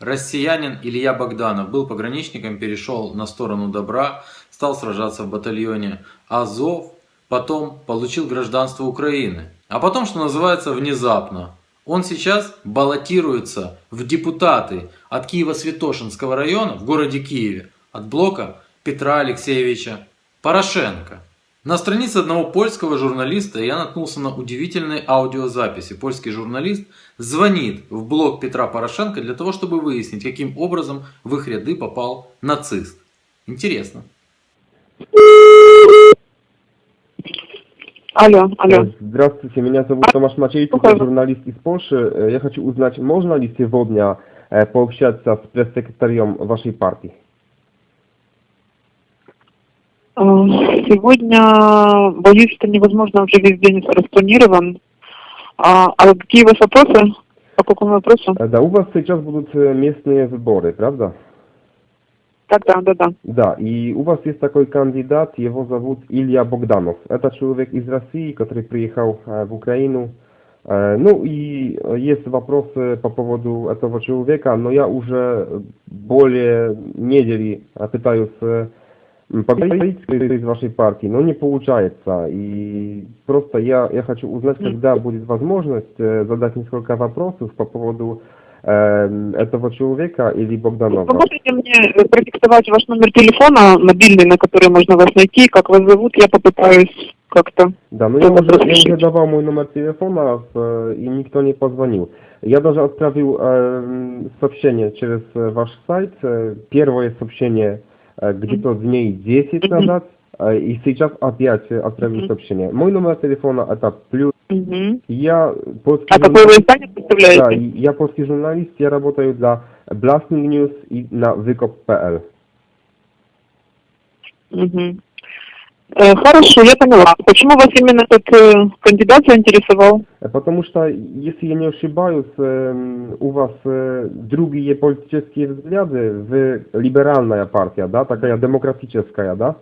Россиянин Илья Богданов был пограничником, перешел на сторону добра, стал сражаться в батальоне Азов, потом получил гражданство Украины. А потом, что называется, внезапно. Он сейчас баллотируется в депутаты от Киево-Святошинского района в городе Киеве от блока Петра Алексеевича Порошенко. На странице одного польского журналиста я наткнулся на удивительные аудиозаписи. Польский журналист звонит в блог Петра Порошенко для того, чтобы выяснить, каким образом в их ряды попал нацист. Интересно. Алло. Здравствуйте, меня зовут Томаш Мачевич, я журналист из Польши. Я хочу узнать, можно ли сегодня пообщаться с пресс-секретарем вашей партии? Сегодня, боюсь, что невозможно, уже весь день распланирован. А какие у вас вопросы? По какому вопросу? Да, у вас сейчас будут местные выборы, правда? Да. Да, и у вас есть такой кандидат, его зовут Илья Богданов. Это человек из России, который приехал в Украину. Ну и есть вопросы по поводу этого человека, но я уже более недели пытаюсь поговорить с вашей партией, но не получается. И просто я хочу узнать, когда будет возможность задать несколько вопросов по поводу этого человека или Богданова. Вы можете мне продиктовать ваш номер телефона, мобильный, на который можно вас найти, как вас зовут, я попытаюсь как-то... Да, но я уже давал мой номер телефона, и никто не позвонил. Я даже отправил сообщение через ваш сайт, первое сообщение где-то дней 10 назад, и сейчас опять отправил сообщение. Мой номер телефона это плюс. Я польский какой вы издание представляете? Да, я польский журналист, я работаю для Blasting News и на Wykop.pl. Хорошо, я поняла. Почему вас именно этот кандидат заинтересовал? Потому что, если я не ошибаюсь, у вас другие политические взгляды, вы либеральная партия, да, такая демократическая, да?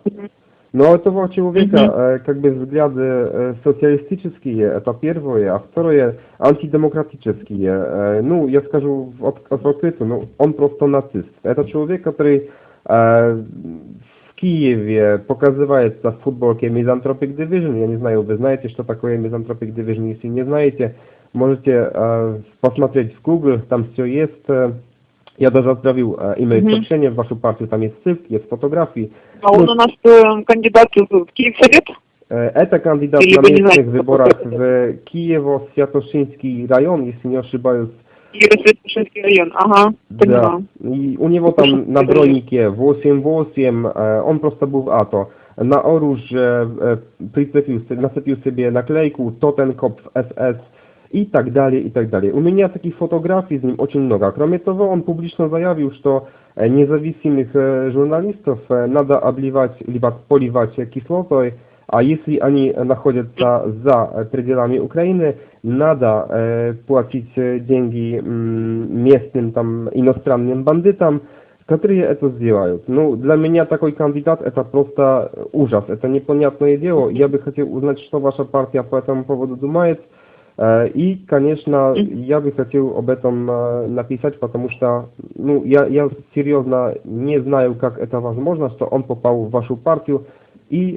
Но у этого человека как бы взгляды социалистические, это первое, а второе антидемократические. Ну, я скажу открыто, ну, он просто нацист. Это человек, который в Киеве показывается в футболке Misanthropic Division. Я не знаю, вы знаете, что такое Misanthropic Division. Если не знаете, можете посмотреть в Google, там все есть. Я даже отправил имейл-сообщение в вашу партию, там есть ссылки, есть фотографии. А он у нас кандидат в Киевсовет? Это кандидат на местных выборах в Киево-Святошинский район, если не ошибаюсь. Киево-Святошинский район, ага, поняла. Да. И у него там на бронике 8.8, он просто был в АТО. На оружие нацепил себе наклейку Totenkopf SS. И так далее, и так далее. У меня таких фотографий с ним очень много. Кроме того, он публично заявил, что независимых журналистов надо обливать, либо поливать кислотой, а если они находятся за пределами Украины, надо платить деньги местным там иностранным бандитам, которые это сделают. Ну, для меня такой кандидат это просто ужас, это непонятное дело. Я бы хотел узнать, что ваша партия по этому поводу думает. И, конечно, я бы хотел об этом написать, потому что ну, я серьезно не знаю, как это возможно, что он попал в вашу партию. И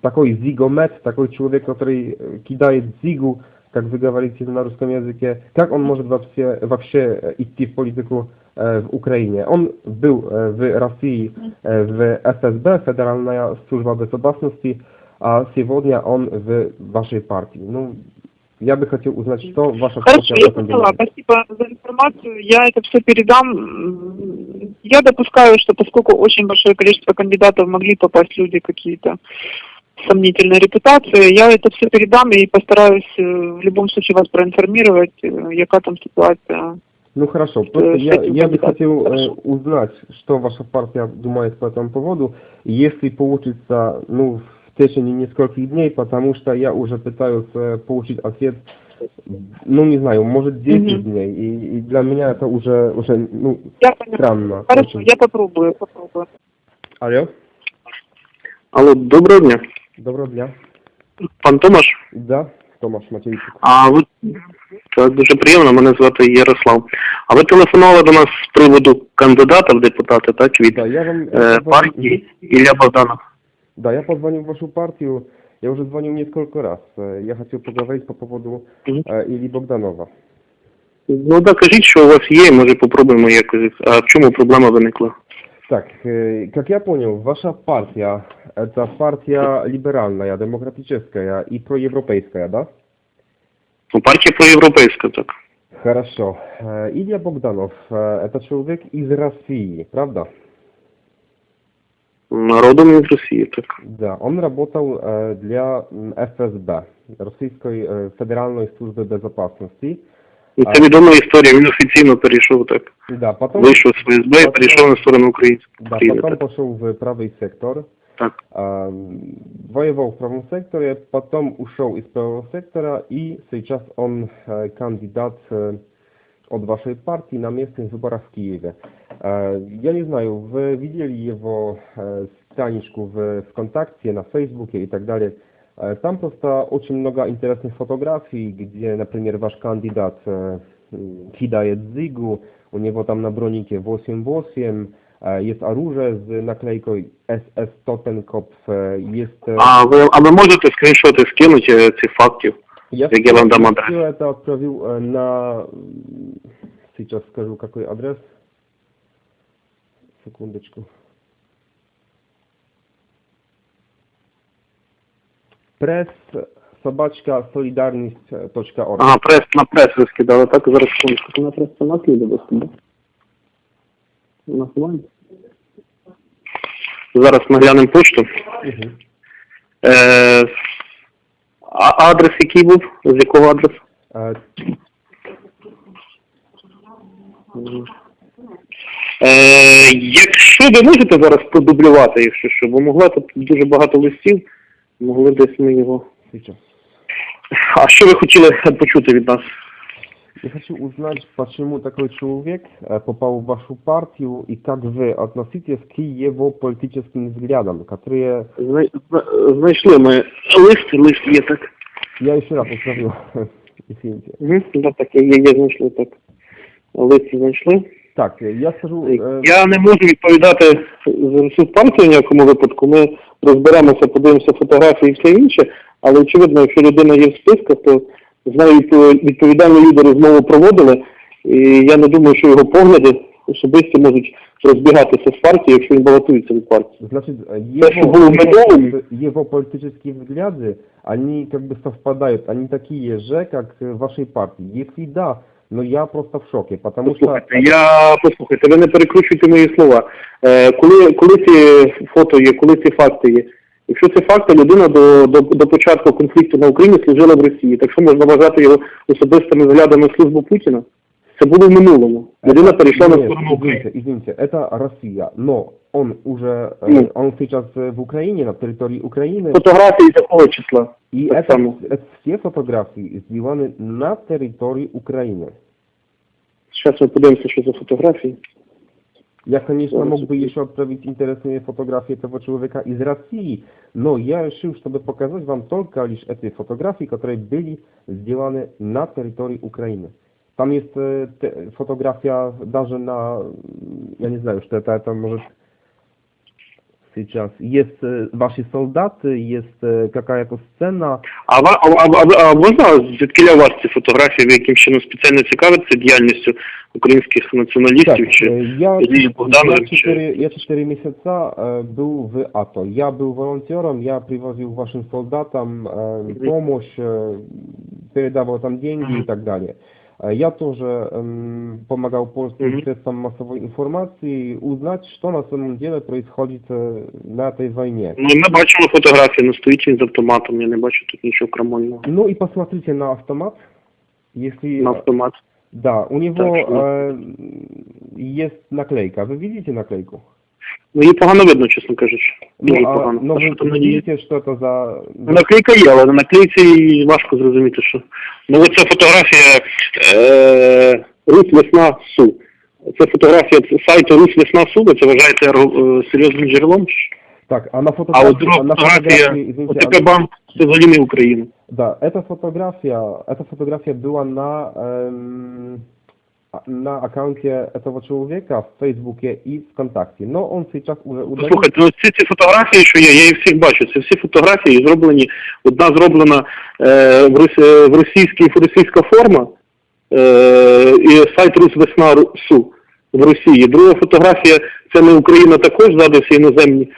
такой зигомет, такой человек, который кидает зигу, как вы говорите на русском языке, как он может вообще идти в политику в Украине? Он был в России в ФСБ, Федеральная служба безопасности, а сегодня он в вашей партии. Ну, я бы хотел узнать, что ваша партия об этом думает. Спасибо за информацию. Я это все передам. Я допускаю, что поскольку очень большое количество кандидатов могли попасть люди какие-то сомнительной репутации, я это все передам и постараюсь в любом случае вас проинформировать, яка там ситуация. Ну хорошо, просто я бы хотел узнать, что ваша партия думает по этому поводу. Если получится, ну, в течение нескольких дней, потому что я уже пытаюсь получить ответ, ну не знаю, может 10 дней, и для меня это уже ну, странно. Хорошо, я попробую. Алло? Алло, доброго дня. Доброго дня. Пан Томаш? Да. Томаш Матвійчук. А ви так, дуже приємно, мене звати Ярослав. А ви телефонували до нас з приводу кандидата в депутати, так, від Да, я вам партії Ілля Богданов. Да, я позвонил в вашу партию, я уже звонил несколько раз. Я хотел поговорить по поводу Ильи Богданова. Ну так, кажіть, що у вас є, може попробуємо якось. А в чому проблема виникла? Так, как я понял, ваша партия – это партия либеральная, демократическая и проевропейская, да? Ну, партія проєвропейська, так. Хорошо. Илья Богданов – это человек из России, правда? Народом із Росії, так. Да, он работал для ФСБ, Российской Федеральной службы безопасности. І це відома історія, він офіційно перейшов, так. Да, потом, Вийшов з ФСБ і перейшов на сторону України. да, потом пошел в правый сектор. Так. Воевал в правом секторе, потом ушел из правого сектора, и сейчас он кандидат от вашей партии на местных выборах в Киеве. Я не знаю, вы видели его страничку в ВКонтакте, на Фейсбуке и так далее. Там просто очень много интересных фотографий, где, например, ваш кандидат кидает зигу, у него там на бронике 8-8, есть оружие с наклейкой SS Totenkopf, есть... А ви можете скріншоти скинути цих фактів, як я вам дам адрес? Я это отправил на... Сейчас скажу, какой адрес. Секундочку. press@solidarność.org. Ага, на прес ви скидали, так? Зараз секундочку, на прес це у нас люди виступили. У нас немає? Зараз ми глянемо почту. Мгм. А адрес який був? З якого адресу? Якщо ви можете зараз продублювати, якщо що, бо могла тут дуже багато листів, могли десь ми його... Сейчас. А що ви хотіли почути від нас? Я хочу узнать, почему такой человек попал в вашу партию и как вы относитесь к его политическим взглядам, которые... Знайшли ми лист є, так? Я еще раз повторю, извините. Да, так, є знайшли, так. Лист знайшли. Так, я скажу... Я не можу відповідати за всю партію в ніякому випадку. Ми розберемося, подивимося фотографії і все інше, але очевидно, якщо людина є в списках, то з нею відповідальні люди розмову проводили, і я не думаю, що його погляди особисті можуть розбігатися з партії, якщо він балотується від партії. Значит, его политические взгляды, они как бы совпадают, они такие же, как в вашей партии. Если да, но я просто в шоке, потому что... Послухайте, ви не перекручуйте мої слова. Коли ці фото є, коли ці факти є, якщо це факти, людина до початку конфлікту на Україні служила в Росії, так що можна вважати його особистими взглядами в службу Путіна? Це було в минулому. Людина перейшла на сторону України. Извините, это Россия, но он уже, он сейчас в Украине, на территории Украины. Фотографії такого числа. И это все фотографии сделаны на территории Украины. Сейчас мы подивимося, что за фотографии. Я, конечно, мог бы еще отправить интересные фотографии этого человека из России, но я решил, чтобы показать вам только лишь эти фотографии, которые были сделаны на территории Украины. Там есть фотография даже на, я не знаю, что это может сейчас. Есть ваши солдаты, есть какая-то сцена. А можна, звідкиля у вас ці фотографії, ви яким чином спеціально цікавитеся діяльністю українських націоналістів? Так, чи я 4 месяца был в АТО. Я был волонтером, я привозил вашим солдатам помощь, передавал там деньги и так далее. Я тоже помогал польским средствам массовой информации узнать, что на самом деле происходит на этой войне. Ну, ми бачимо фотографії, ну стоїть він з автоматом, я не бачу тут нічого крамольного. Ну и посмотрите на автомат. Если... На автомат. Да, у него Так, есть наклейка. Вы видите наклейку? Ну, її погано видно, чесно кажучи. Дуже Ну, погано. но А що вы там на ній є? видите, что это за... Наклейка є, але на наклейці важко зрозуміти, що. Ну, оця фотографія Русь Весна Су. Це фотографія сайту Русь Весна Су, ви це вважаєте серйозним джерелом? Так, а на А фотографии, от друга фотографія, извините, ОТП банк, це взагалі не Україна. да, эта фотография была на аккаунте этого человека в Фейсбуке и ВКонтакте, но он сейчас уже удалил. Слухайте, ну ці фотографії, що є, я їх всіх бачу. Це всі фотографії зроблені. Одна зроблена російська форма і сайт Русвесна.Ру в Росії. Друга фотографія, це не Україна також, задався іноземні.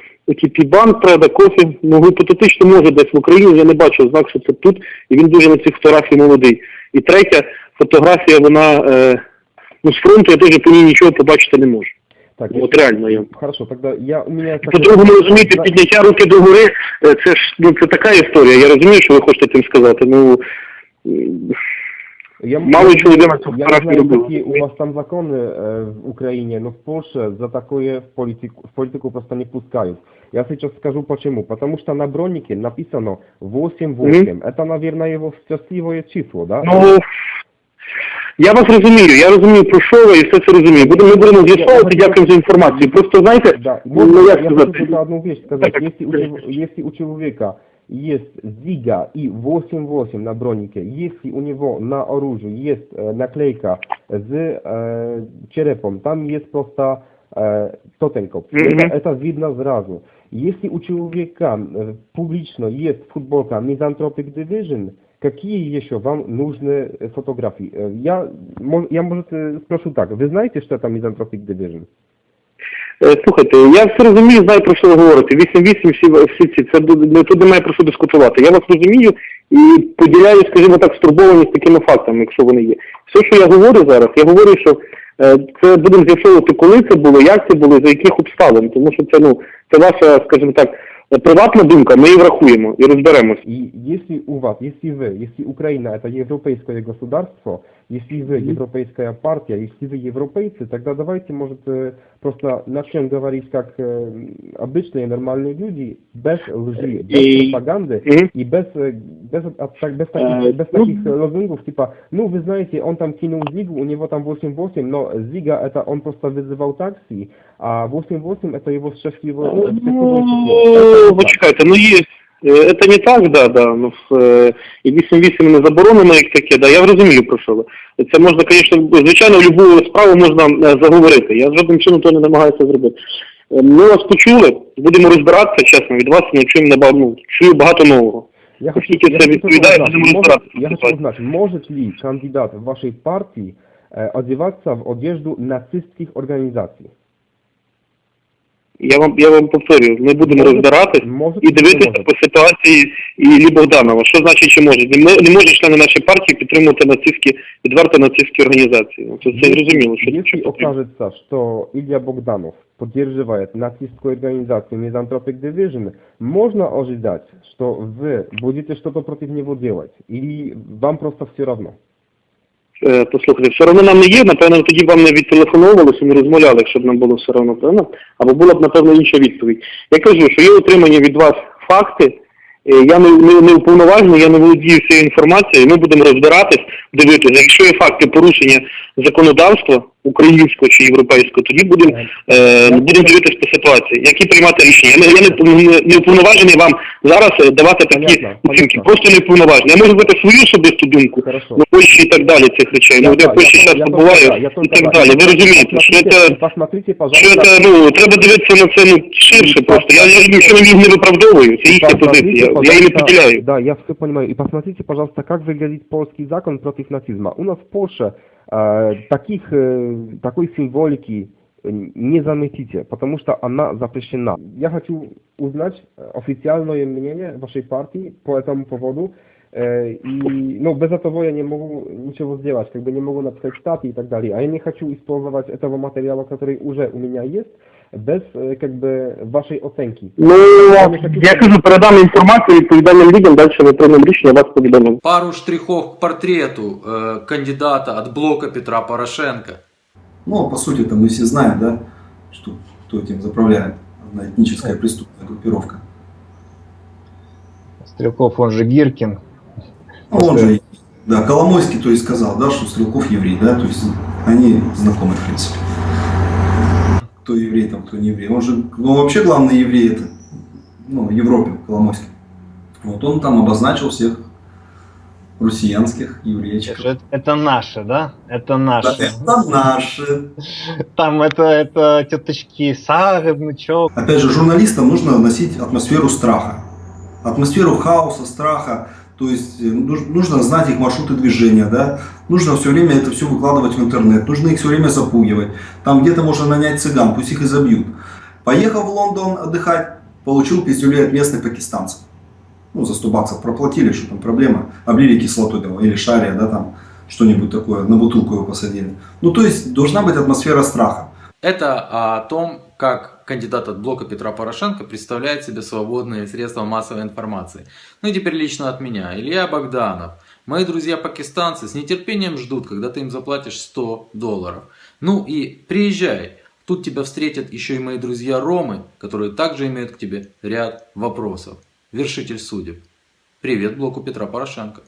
Банк, правда, кофі, ну гіпотетично може десь в Україні, я не бачу знак, що це тут, і він дуже на цих фотографії молодий. І третя фотографія, вона, ну з фронту я теж по ній нічого побачити не можу. Так, от реально я. Хорошо, тогда у меня... По-другому, розумієте, підняття руки до гори, це ж, ну це така історія, я розумію, що ви хочете тим сказати, ну... Мало чего людина цю фотографію робила. Какие у вас там законы в Украине, но в Польше за такое в политику просто не пускают. Я сейчас скажу почему. Потому что на бронике написано 8-8. Это, наверное, его счастливое число, да? Ну, я вас розумію про що ви і все це розумію. Ми будемо з'ясовувати, дякую за інформацію. Просто, знаєте, да. ну як я сказати? хочу только одну вещь сказать. Если у человека есть Ziga и 8-8 на бронике, если у него на оружии есть наклейка с черепом, там есть просто Totenkopf. Это видно сразу. Если у человека публично есть футболка Misanthropic Division, какие еще вам нужны фотографии? Я может, спрошу так. Вы знаете, что это Misanthropic Division? Слухайте, я все розумію, знаю, про що ви говорите. 8-8 всі ці, це тут немає про що дискутувати. Я вас розумію і поділяю, скажімо так, стурбованість такими фактами, якщо вони є. Все, що я говорю зараз, я говорю, що це будемо з'ясовувати, коли це було, як це було, за яких обставин. Тому що це, ну, це ваша, скажімо так, приватна думка, ми її врахуємо і розберемось. И если у вас, если Украина это европейское государство, если вы европейская партия, если вы европейцы, тогда давайте, может, просто начнем говорить как обычные нормальные люди, без лжи, без пропаганды и без таких лозунгов, типа, ну, вы знаете, он там кинул Зигу, у него там 8-8, но Зига это он просто вызывал такси, а 8-8 это его счастливое число. Почекайте, ну є. Це не так, да, ну, і 8-8 не заборонено як таке, да, я розумію про що ви. Це можна, звісно, звичайно, любу справу можна заговорити, я жодним чином того не намагаюся зробити. Ми вас почули, будемо розбиратися, чесно, від вас не чуємо чую багато нового. Оскільки це відповідає, будемо розбиратися. Я хочу узнать, может ли кандидат в вашей партии одеваться в одежду нацистских организаций? Я вам повторюю, ми будемо розбиратись і дивитися по ситуації Іллі Богданова. Що значить, чи може? Не може члени нашої партії підтримувати відверто нацистські організації. Це зрозуміло. Если окажется, что Илья Богданов поддерживает нацистскую организацию Misanthropic Division, можно ожидать, что вы будете что-то против него делать? Или вам просто все равно? Послухайте, все одно нам не є, напевно, тоді вам не відтелефоновувалися, не розмовляли, якщо б нам було все одно, правильно? Або була б, напевно, інша відповідь. Я кажу, що є отримані від вас факти, я не уповноважений, я не володію цією інформацією, ми будемо розбиратись, дивитися. Якщо є факти порушення законодавства українського чи європейського, тоді будемо дивитися по ситуації, які приймати рішення. Я не уповноважений вам зараз давати такі оцінки, просто не уповноважений. Я можу дати свою особисту думку, на Польщі і так далі цих речей. Ну, я в Польщі часто буваю і так далі. Ви розумієте, що це, ну, треба дивитися на це ширше просто. Я нічого їх не виправдовую, це їхня позиція. Я її не поділяю. Да, я все понимаю. И посмотрите, пожалуйста, как выглядит польский закон против нацизма. У нас в Польше такой символики не заметите, потому что она запрещена. Я хочу узнать официальное мнение вашей партии по этому поводу. Ну, без этого я не могу ничего сделать, как бы не могу написать статьи и так далее. А я не хочу использовать этого материала, который уже у меня есть, без, как бы, вашей оценки. Ну, я кажу, передам інформацію відповідальним людям, далі ми приймемо рішення, вас повідомимо. Пару штрихов к портрету кандидата от блока Петра Порошенко. Ну, по сути, это мы все знаем, да, что кто этим заправляет. Одна этническая преступная группировка. Стрелков, он же Гиркин. Ну, он же, да, Коломойский, то есть сказал, да, что Стрелков еврей, да, то есть они знакомы, в принципе. Кто еврей там, кто не еврей. Он же, ну, вообще главный еврей это ну, в Европе, в Коломойске. Вот он там обозначил всех россиянских еврейчиков. Это наши, да? Это наши. Да, это наши. Там это теточки Сары, внучок. Опять же, журналистам нужно носить атмосферу страха. Атмосферу хаоса, страха. То есть нужно знать их маршруты движения, да? Нужно все время это все выкладывать в интернет. Нужно их все время запугивать. Там где-то можно нанять цыган, пусть их и забьют. Поехал в Лондон отдыхать, получил пиздюлей от местных пакистанцев. Ну, за 100 баксов проплатили, что там проблема. Облили кислотой там, или шария, да, там что-нибудь такое, на бутылку его посадили. Ну, то есть должна быть атмосфера страха. Это о том, как кандидат от блока Петра Порошенко представляет себе свободные средства массовой информации. Ну и теперь лично от меня, Илья Богданов. Мои друзья-пакистанцы с нетерпением ждут, когда ты им заплатишь $100. Ну и приезжай. Тут тебя встретят еще и мои друзья ромы, которые также имеют к тебе ряд вопросов. Вершитель судеб. Привет блоку Петра Порошенко.